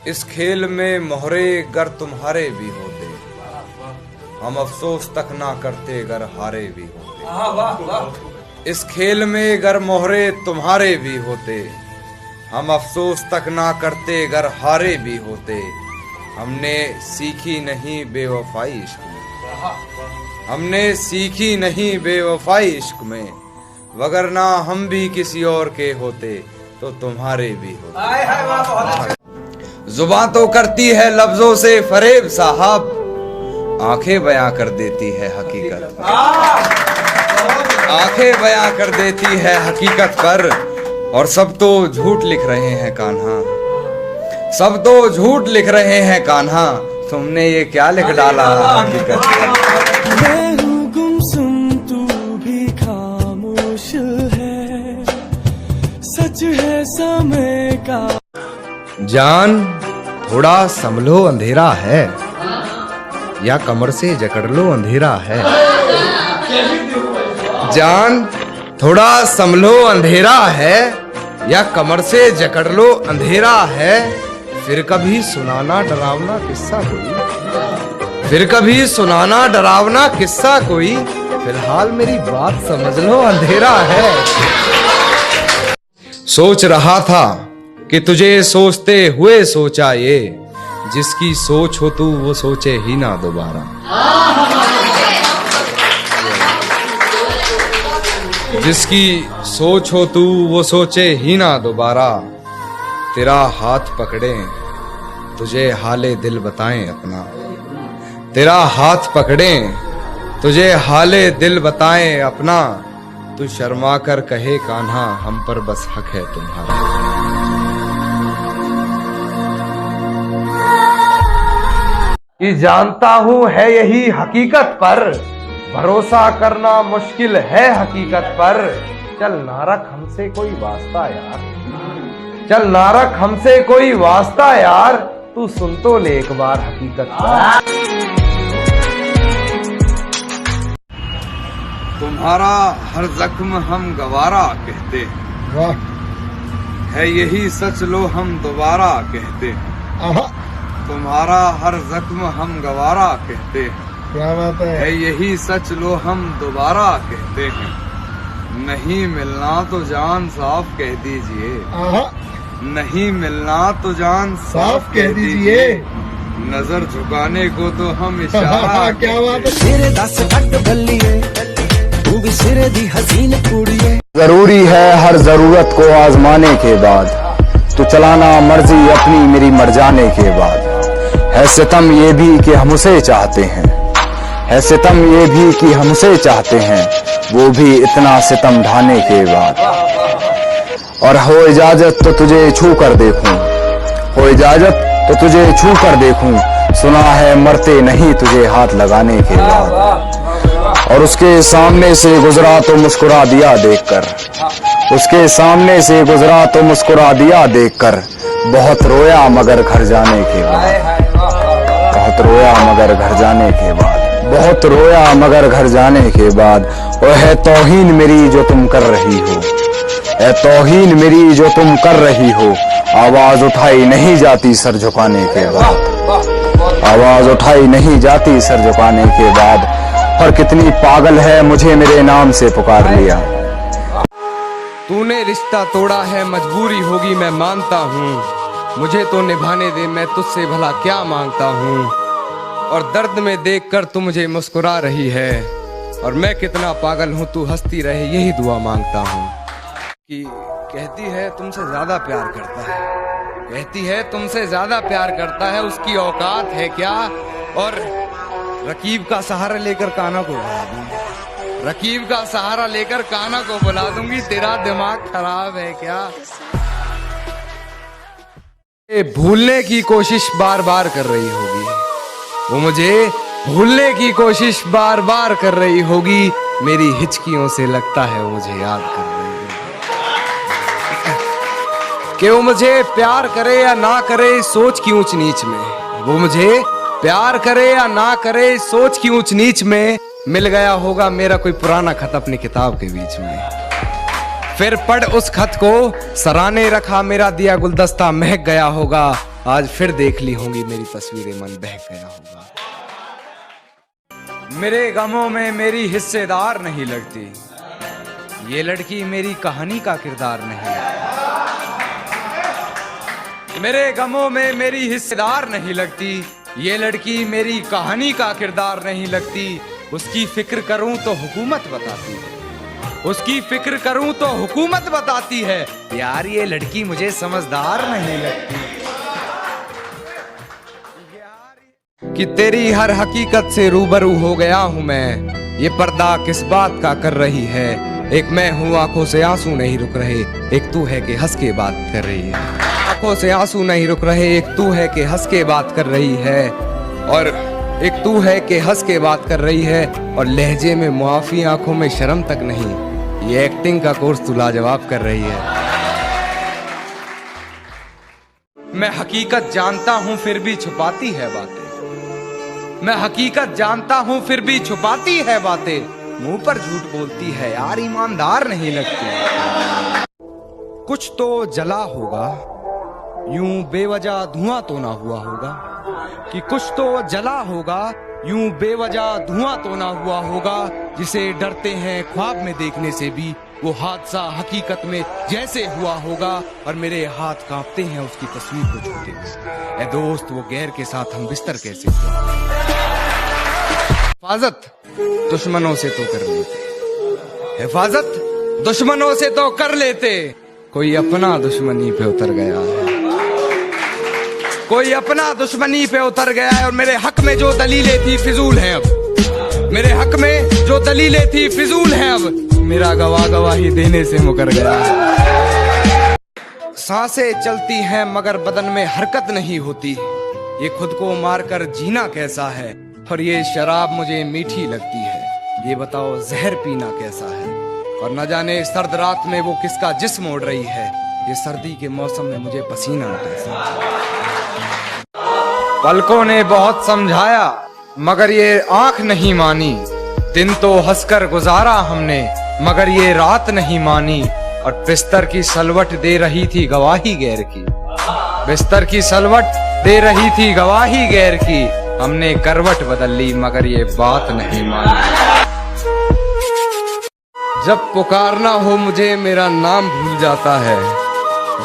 इस खेल में मोहरे गर तुम्हारे भी होते, हम अफसोस तक ना करते गर हारे भी होते। इस खेल में गर मोहरे तुम्हारे भी होते, हम अफसोस तक ना करते गर हारे भी होते। हमने सीखी नहीं बेवफाई इश्क में, हमने सीखी नहीं बेवफाई इश्क में, वगरना हम भी किसी और के होते तो तुम्हारे भी होते। जुबान तो करती है लफ्जों से फरेब साहब, आंखें बयां कर देती है हकीकत, आंखें बयां कर देती है हकीकत पर। और सब तो झूठ लिख रहे हैं कान्हा, सब तो झूठ लिख रहे हैं कान्हा, तुमने ये क्या लिख डाला हकीकत पर। मैं हूँ गुमसुम तू भी खामोश है, सच है समय का। जान थोड़ा संभलो अंधेरा है, या कमर से जकड़ लो अंधेरा है। जान थोड़ा संभलो अंधेरा है, या कमर से जकड़ लो अंधेरा है। फिर कभी सुनाना डरावना किस्सा कोई, फिर कभी सुनाना डरावना किस्सा कोई, फिलहाल मेरी बात समझ लो अंधेरा है। सोच रहा था कि तुझे सोचते हुए सोचा ये, जिसकी सोच हो तू वो सोचे ही ना दोबारा, जिसकी सोच हो तू वो सोचे ही ना दोबारा। तेरा हाथ पकड़े तुझे हाले दिल बताएं अपना, तेरा हाथ पकड़े तुझे हाले दिल बताएं अपना। तू शर्मा कर कहे कान्हा हम पर बस हक है तुम्हारा। कि जानता हूँ है यही हकीकत पर, भरोसा करना मुश्किल है हकीकत पर। चल ना रख हमसे कोई वास्ता यार, चल ना रख हमसे कोई वास्ता यार, तू सुन तो ले एक बार हकीकत पर। तुम्हारा हर जख्म हम गवारा कहते, है यही सच लो हम दोबारा कहते। तुम्हारा हर जख्म हम गवारा कहते हैं, क्या बात है यही सच लो हम दोबारा कहते हैं। नहीं मिलना तो जान साफ कह दीजिए, नहीं मिलना तो जान साफ कह दीजिए। नजर झुकाने को तो हम इशारा। क्या बात है। तेरे 10 घट बल्लिए तू भी सिरे दी हसीन कुड़िए। जरूरी है हर जरूरत को आजमाने के बाद, तो चलाना मर्जी अपनी मेरी मर जाने के बाद। है सितम ये भी कि हम उसे चाहते हैं, है सितम ये भी कि हम उसे चाहते हैं, वो भी इतना सितम ढाने के बाद। और हो इजाजत तो तुझे छू कर देखूं, हो इजाजत तो तुझे छू कर देखूं, सुना है मरते नहीं तुझे हाथ लगाने के बाद। और उसके सामने से गुजरा तो मुस्कुरा दिया देखकर, उसके सामने से गुजरा तो मुस्कुरा दिया देखकर। बहुत रोया मगर घर जाने के बाद, बहुत रोया मगर घर जाने के बाद, बहुत रोया मगर घर जाने के बाद। और है तौहीन मेरी जो तुम कर रही हो, है तौहीन मेरी जो तुम कर रही हो। आवाज उठाई नहीं जाती सर झुकाने के बाद, आवाज उठाई नहीं जाती सर झुकाने के बाद। और कितनी पागल है मुझे मेरे नाम से पुकार लिया। तूने रिश्ता तोड़ा है मजबूरी होगी मैं मानता हूँ, मुझे तो निभाने दे मैं तुझसे भला क्या मांगता हूँ। और दर्द में देखकर तू मुझे मुस्कुरा रही है, और मैं कितना पागल हूँ तू हंसती रहे यही दुआ मांगता हूँ। कि कहती है तुमसे ज्यादा प्यार करता है, कहती है तुमसे ज्यादा प्यार करता है, उसकी औकात है क्या। और रकीब का सहारा लेकर कान्हा को बुला दूंगी, रकीब का सहारा लेकर कान्हा को बुला दूंगी। तेरा दिमाग खराब है क्या। भूलने की कोशिश बार बार कर रही होगी, वो मुझे भूलने की कोशिश बार बार कर रही होगी। मेरी हिचकियों से लगता है वो मुझे याद कर रही है, कि वो मुझे प्यार करे या ना करे सोच की ऊंच नीच में, वो मुझे प्यार करे या ना करे सोच की ऊंच नीच में। मिल गया होगा मेरा कोई पुराना खत अपनी किताब के बीच में, फिर पढ़ उस खत को सराहने रखा मेरा दिया गुलदस्ता महक गया होगा। आज फिर देख ली होंगी मेरी तस्वीरें, मन बहक गया होगा। मेरे गमों में मेरी हिस्सेदार नहीं लगती, ये लड़की मेरी कहानी का किरदार नहीं। मेरे गमों में मेरी हिस्सेदार नहीं लगती, ये लड़की मेरी कहानी का किरदार नहीं लगती। उसकी फिक्र करूं तो हुकूमत बताती है, उसकी फिक्र करूं तो हुकूमत बताती है। यार ये लड़की मुझे समझदार नहीं लगती। कि तेरी हर हकीकत से रूबरू हो गया हूं मैं, ये पर्दा किस बात का कर रही है। एक मैं हूँ आंखों से आंसू नहीं रुक रहे, एक तू है कि हंस के बात कर रही है। आंखों से आंसू नहीं रुक रहे, एक तू है कि हंस के बात कर रही है। और एक तू है कि हंस के बात कर रही है, और लहजे में मुआफी, आंखों में शर्म तक नहीं। ये एक्टिंग का कोर्स तू लाजवाब कर रही है। मैं हकीकत जानता हूँ फिर भी छुपाती है बातें, मैं हकीकत जानता हूँ फिर भी छुपाती है बातें। मुंह पर झूठ बोलती है यार, ईमानदार नहीं लगती। कुछ तो जला होगा, यूं बेवजह धुआं तो ना हुआ होगा। कि कुछ तो जला होगा, यूं बेवजह धुआं तो ना हुआ होगा। जिसे डरते हैं ख्वाब में देखने से भी, वो हादसा हकीकत में जैसे हुआ होगा। और मेरे हाथ कांपते हैं उसकी तस्वीर को छूते हुए। ए दोस्त, वो गैर के साथ हम बिस्तर कैसे हुआ। हिफाजत दुश्मनों से तो कर लेते, हिफाजत दुश्मनों से तो कर लेते। कोई अपना दुश्मनी पे उतर गया है, कोई अपना दुश्मनी पे उतर गया है। और मेरे हक में जो दलीलें थी फिजूल हैं अब, मेरे हक में जो दलीलें थी फिजूल हैं अब। मेरा गवाही देने से मुकर गया है। सांसें चलती हैं मगर बदन में हरकत नहीं होती। ये खुद को मारकर जीना कैसा है, और ये शराब मुझे मीठी लगती है। ये बताओ जहर पीना कैसा है। और न जाने सर्द रात में वो किसका जिस्म ओढ़ रही है। ये सर्दी के मौसम में मुझे पसीना आता है। पलकों ने बहुत समझाया मगर ये आंख नहीं मानी। दिन तो हंसकर गुजारा हमने मगर ये रात नहीं मानी। और बिस्तर की सलवट दे रही थी गवाही गैर की, बिस्तर की सलवट दे रही थी गवाही गैर की। हमने करवट बदल ली मगर ये बात नहीं मानी। जब पुकारना हो मुझे मेरा नाम भूल जाता है,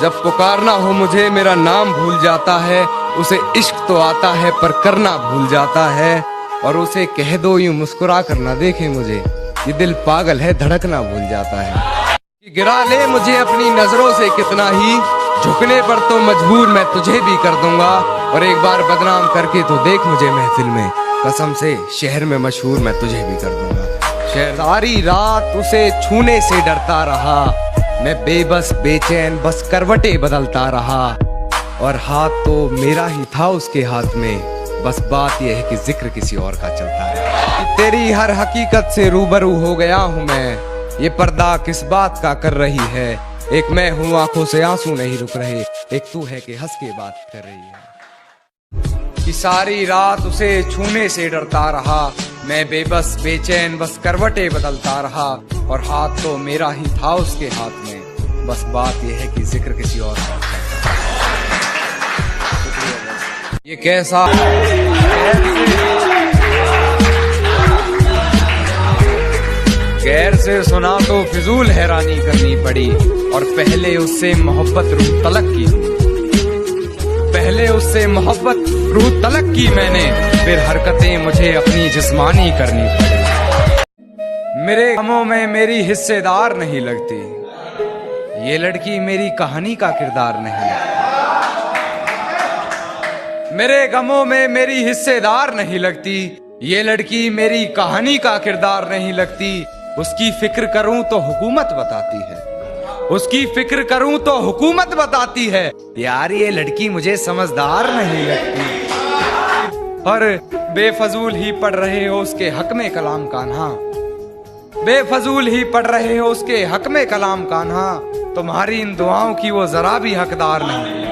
जब पुकारना हो मुझे मेरा नाम भूल जाता है। उसे इश्क तो आता है पर करना भूल जाता है। और उसे कह दो यूं मुस्कुरा कर ना देखे मुझे, ये दिल पागल है धड़कना भूल जाता है। गिरा ले मुझे अपनी नजरों से कितना ही, झुकने पर तो मजबूर मैं तुझे भी कर दूंगा। और एक बार बदनाम करके तो देख मुझे महफिल में, कसम से शहर में मशहूर मैं तुझे भी कर दूंगा। शहर सारी रात उसे छूने से डरता रहा, मैं बेबस बेचैन बस करवटें बदलता रहा। और हाथ तो मेरा ही था उसके हाथ में, बस बात यह है कि जिक्र किसी और का चलता है। तेरी हर हकीकत से रूबरू हो गया हूँ मैं, ये पर्दा किस बात का कर रही है। एक मैं हूँ आंखों से आंसू नहीं रुक रहे, एक तू है कि हंस के बात कर रही है। कि सारी रात उसे छूने से डरता रहा, मैं बेबस बेचैन बस करवटें बदलता रहा। और हाथ तो मेरा ही था उसके हाथ में, बस बात यह है कि जिक्र किसी और का। ये कैसा गैर से सुना तो फिजूल हैरानी करनी पड़ी। और पहले उससे मोहब्बत रूह तलक की, पहले उससे मोहब्बत रूह तलक की मैंने, फिर हरकतें मुझे अपनी जिस्मानी करनी पड़ी। मेरे गमों में मेरी हिस्सेदार नहीं लगती, ये लड़की मेरी कहानी का किरदार नहीं। मेरे गमों में मेरी हिस्सेदार नहीं लगती, ये लड़की मेरी कहानी का किरदार नहीं लगती। उसकी फिक्र करूं तो हुकूमत बताती है, उसकी फिक्र करूं तो हुकूमत बताती है। यार ये लड़की मुझे समझदार नहीं लगती। और बेफजूल ही पढ़ रहे हो उसके हक में कलाम कान्हा, बेफजूल ही पढ़ रहे हो उसके हक में कलाम कान्हा। तुम्हारी इन दुआओं की वो जरा भी हकदार नहीं,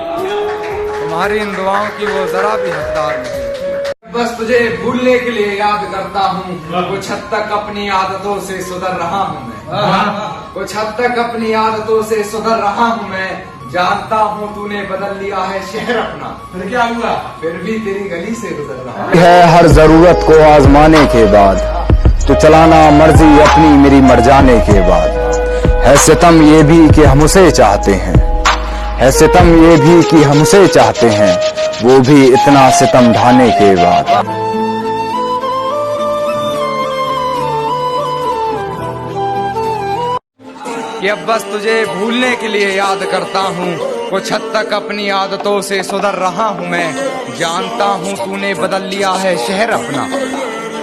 तुम्हारी इन दुआओं की वो जरा भी हकदार नहीं। बस तुझे भूलने के लिए याद करता हूँ, कुछ हद तक अपनी आदतों से सुधर रहा हूँ मैं, कुछ हद तक अपनी आदतों से सुधर रहा हूँ मैं। जानता हूँ तूने बदल लिया है शहर अपना, फिर क्या हुआ? फिर भी तेरी गली से गुजर रहा है हर जरूरत को आजमाने के बाद, तो चलाना मर्जी अपनी मेरी मर जाने के बाद। है सितम ये भी कि हम उसे चाहते हैं, है सितम ये भी कि हम उसे चाहते हैं, वो भी इतना सितम ढाने के बाद। कि अब बस तुझे भूलने के लिए याद करता हूँ, कुछ हद तक अपनी आदतों से सुधर रहा हूँ मैं। जानता हूँ तूने बदल लिया है शहर अपना,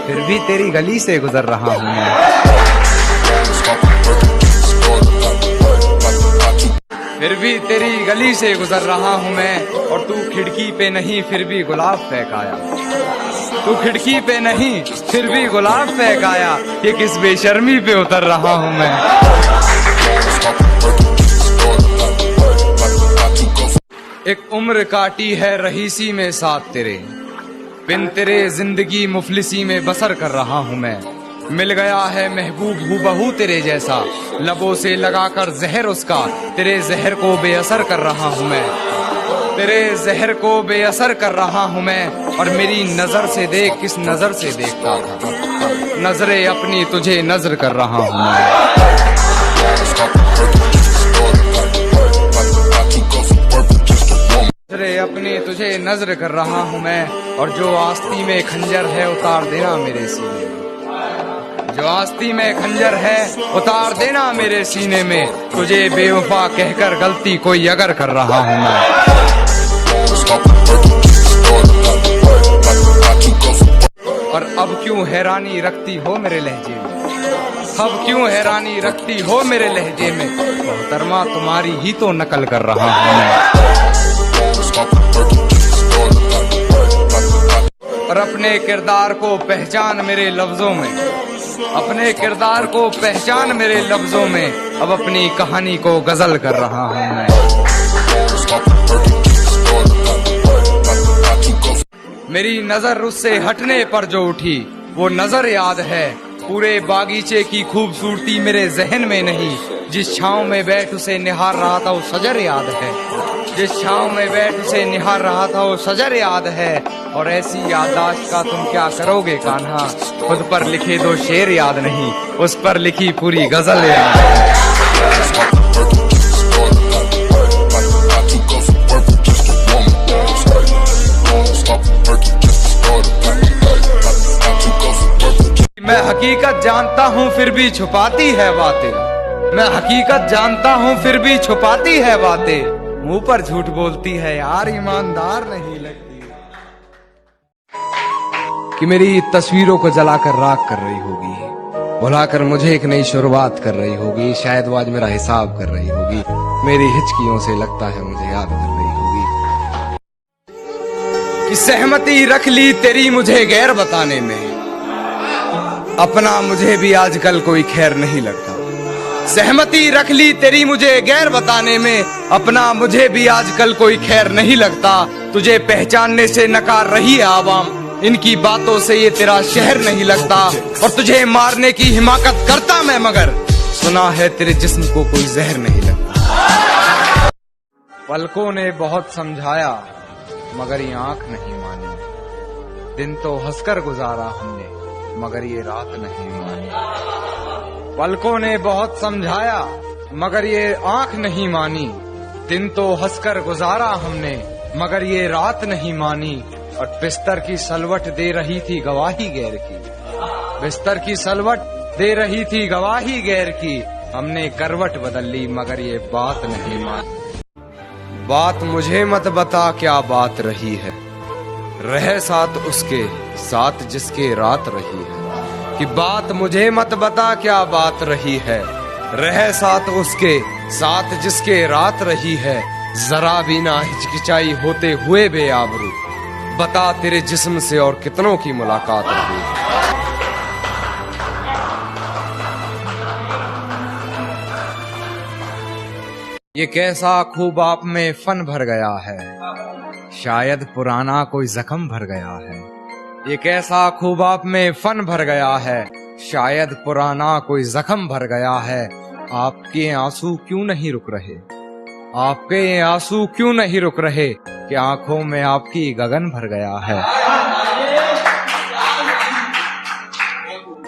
फिर भी तेरी गली से गुजर रहा हूँ मैं। फिर भी तेरी गली से गुजर रहा हूँ मैं, और तू खिड़की पे नहीं फिर भी गुलाब फेंक आया। तू खिड़की पे नहीं फिर भी गुलाब फेंक आया, ये किस बेशर्मी पे उतर रहा हूँ मैं। एक उम्र काटी है रहीसी में साथ तेरे, बिन तेरे जिंदगी मुफलिसी में बसर कर रहा हूँ मैं। मिल गया है महबूब हूबहू तेरे जैसा, लबों से लगाकर जहर उसका, तेरे जहर को बेअसर कर रहा हूँ मैं। तेरे जहर को बेअसर कर रहा हूँ मैं, और मेरी नजर से देख किस नजर से देखता था, नजरे अपनी तुझे नजर कर रहा हूँ मैं। नजरे अपनी तुझे नजर कर रहा हूँ मैं, और जो आस्ती में खंजर है उतार देना मेरे सीने में। जो आस्ती में खंजर है उतार देना मेरे सीने में, तुझे बेवफा कहकर गलती कोई अगर कर रहा हूँ मैं। और अब क्यों हैरानी रखती हो मेरे लहजे में, अब क्यों हैरानी रखती हो मेरे लहजे में, मोहतरमा तुम्हारी ही तो नकल कर रहा हूँ मैं। और अपने किरदार को पहचान मेरे लफ्जों में, अपने किरदार को पहचान मेरे लफ्जों में, अब अपनी कहानी को गजल कर रहा हूँ मैं। मेरी नजर उससे हटने पर जो उठी वो नजर याद है, पूरे बागीचे की खूबसूरती मेरे जहन में नहीं, जिस छांव में बैठ उसे निहार रहा था वो सजर याद है, जिस छांव में बैठ उसे निहार रहा था वो सजर याद है। और ऐसी याददाश्त का तुम क्या करोगे कान्हा, खुद पर लिखे दो शेर याद नहीं, उस पर लिखी पूरी गजल याद है। मैं हकीकत जानता हूँ फिर भी छुपाती है बातें, मैं हकीकत जानता हूँ फिर भी छुपाती है बातें, मुंह पर झूठ बोलती है यार ईमानदार नहीं लगती। कि मेरी तस्वीरों को जलाकर राख कर रही होगी, भुलाकर मुझे एक नई शुरुआत कर रही होगी, शायद वो आज मेरा हिसाब कर रही होगी, मेरी हिचकियों से लगता है मुझे याद कर रही होगी। कि सहमति रख ली तेरी मुझे गैर बताने में, अपना मुझे भी आजकल कोई खैर नहीं लगता। सहमति रख ली तेरी मुझे गैर बताने में, अपना मुझे भी आजकल कोई खैर नहीं लगता। तुझे पहचानने से नकार रही है आवाम, इनकी बातों से ये तेरा शहर नहीं लगता। और तुझे मारने की हिमाकत करता मैं, मगर सुना है तेरे जिस्म को कोई जहर नहीं लगता। पलकों ने बहुत समझाया मगर ये आंख नहीं मानी, दिन तो हंसकर गुजारा हमने मगर ये रात नहीं मानी। पलकों ने बहुत समझाया मगर ये आंख नहीं मानी, दिन तो हंसकर गुजारा हमने मगर ये रात नहीं मानी। और बिस्तर की सलवट दे रही थी गवाही गैर की, बिस्तर की सलवट दे रही थी गवाही गैर की, हमने करवट बदल ली मगर ये बात नहीं मानी। बात मुझे मत बता क्या बात रही है, रहे साथ उसके साथ जिसके रात रही है। कि बात मुझे मत बता क्या बात रही है, रहे साथ उसके साथ जिसके रात रही है। जरा भी ना हिचकिचाई होते हुए बेआबरू, बता तेरे जिस्म से और कितनों की मुलाकात रही। ये कैसा खूब आप में फन भर गया है, शायद पुराना कोई जख्म भर गया है। ये कैसा खूब आप में फन भर गया है, शायद पुराना कोई जख्म भर गया है। आपके आंसू क्यों नहीं रुक रहे, आपके ये आंसू क्यों नहीं रुक रहे कि आंखों में आपकी गगन भर गया है।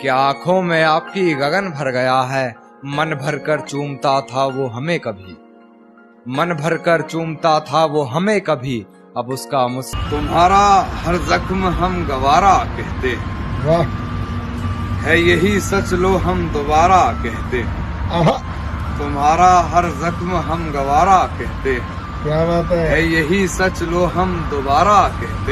क्या आंखों में आपकी गगन भर गया है। मन भरकर चूमता था वो हमें कभी, मन भरकर चूमता था वो हमें कभी, अब उसका तुम्हारा हर जख्म हम गवारा कहते, है यही सच लो हम दोबारा कहते। तुम्हारा हर जख्म हम गवारा कहते, क्या बात है यही सच लो हम दोबारा कहते।